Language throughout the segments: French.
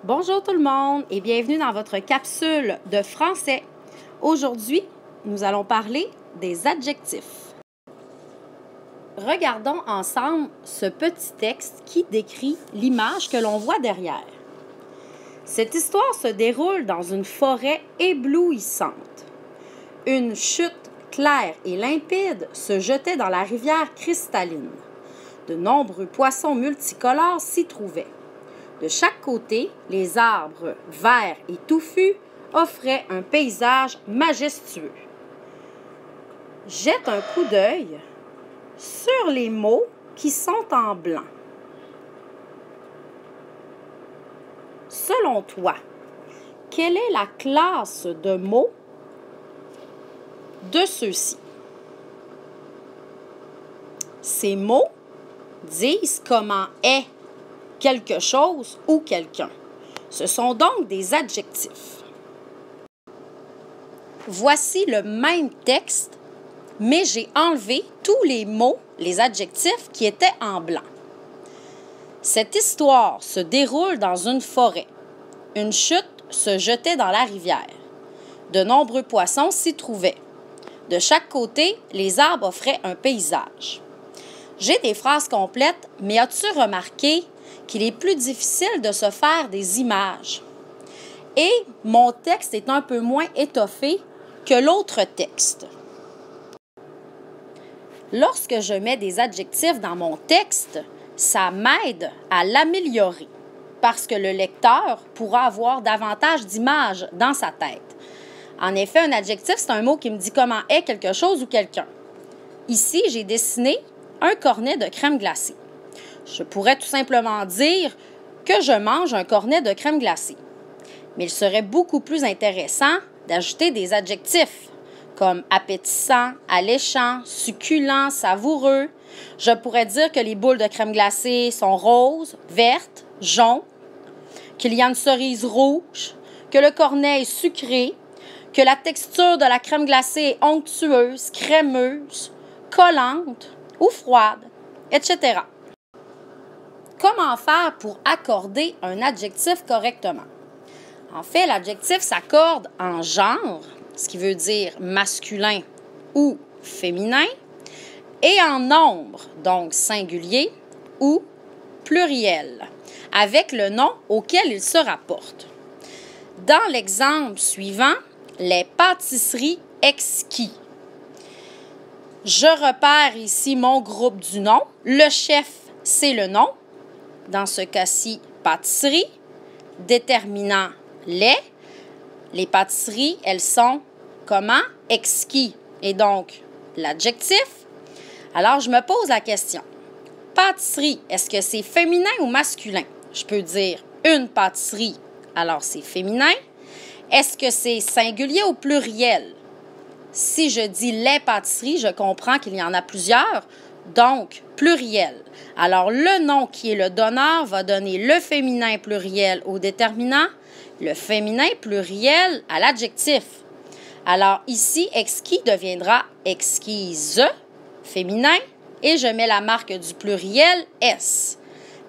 Bonjour tout le monde et bienvenue dans votre capsule de français. Aujourd'hui, nous allons parler des adjectifs. Regardons ensemble ce petit texte qui décrit l'image que l'on voit derrière. Cette histoire se déroule dans une forêt éblouissante. Une chute claire et limpide se jetait dans la rivière cristalline. De nombreux poissons multicolores s'y trouvaient. De chaque côté, les arbres verts et touffus offraient un paysage majestueux. Jette un coup d'œil sur les mots qui sont en blanc. Selon toi, quelle est la classe de mots de ceux-ci? Ces mots disent comment est quelque chose ou quelqu'un. Ce sont donc des adjectifs. Voici le même texte, mais j'ai enlevé tous les mots, les adjectifs qui étaient en blanc. Cette histoire se déroule dans une forêt. Une chute se jetait dans la rivière. De nombreux poissons s'y trouvaient. De chaque côté, les arbres offraient un paysage. J'ai des phrases complètes, mais as-tu remarqué qu'il est plus difficile de se faire des images? Et mon texte est un peu moins étoffé que l'autre texte. Lorsque je mets des adjectifs dans mon texte, ça m'aide à l'améliorer parce que le lecteur pourra avoir davantage d'images dans sa tête. En effet, un adjectif, c'est un mot qui me dit comment est quelque chose ou quelqu'un. Ici, j'ai dessiné un cornet de crème glacée. Je pourrais tout simplement dire que je mange un cornet de crème glacée. Mais il serait beaucoup plus intéressant d'ajouter des adjectifs comme appétissant, alléchant, succulent, savoureux. Je pourrais dire que les boules de crème glacée sont roses, vertes, jaunes, qu'il y a une cerise rouge, que le cornet est sucré, que la texture de la crème glacée est onctueuse, crémeuse, collante ou froide, etc. Comment faire pour accorder un adjectif correctement? En fait, l'adjectif s'accorde en genre, ce qui veut dire masculin ou féminin, et en nombre, donc singulier ou pluriel, avec le nom auquel il se rapporte. Dans l'exemple suivant, les pâtisseries exquis. Je repère ici mon groupe du nom. Le chef, c'est le nom. Dans ce cas-ci, pâtisserie. Déterminant les. Les pâtisseries, elles sont comment? Exquis. Et donc, l'adjectif. Alors, je me pose la question. Pâtisserie, est-ce que c'est féminin ou masculin? Je peux dire une pâtisserie, alors c'est féminin. Est-ce que c'est singulier ou pluriel? Si je dis les pâtisseries, je comprends qu'il y en a plusieurs, donc pluriel. Alors, le nom qui est le donneur va donner le féminin pluriel au déterminant, le féminin pluriel à l'adjectif. Alors, ici, exquis deviendra exquise, féminin, et je mets la marque du pluriel S.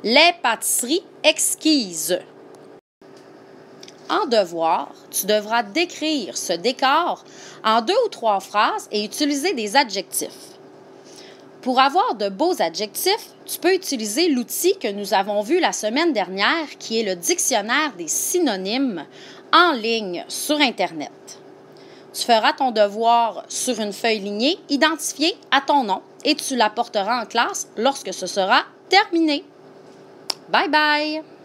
Les pâtisseries exquises. En devoir, tu devras décrire ce décor en 2 ou 3 phrases et utiliser des adjectifs. Pour avoir de beaux adjectifs, tu peux utiliser l'outil que nous avons vu la semaine dernière, qui est le dictionnaire des synonymes en ligne sur Internet. Tu feras ton devoir sur une feuille lignée identifiée à ton nom et tu l'apporteras en classe lorsque ce sera terminé. Bye bye!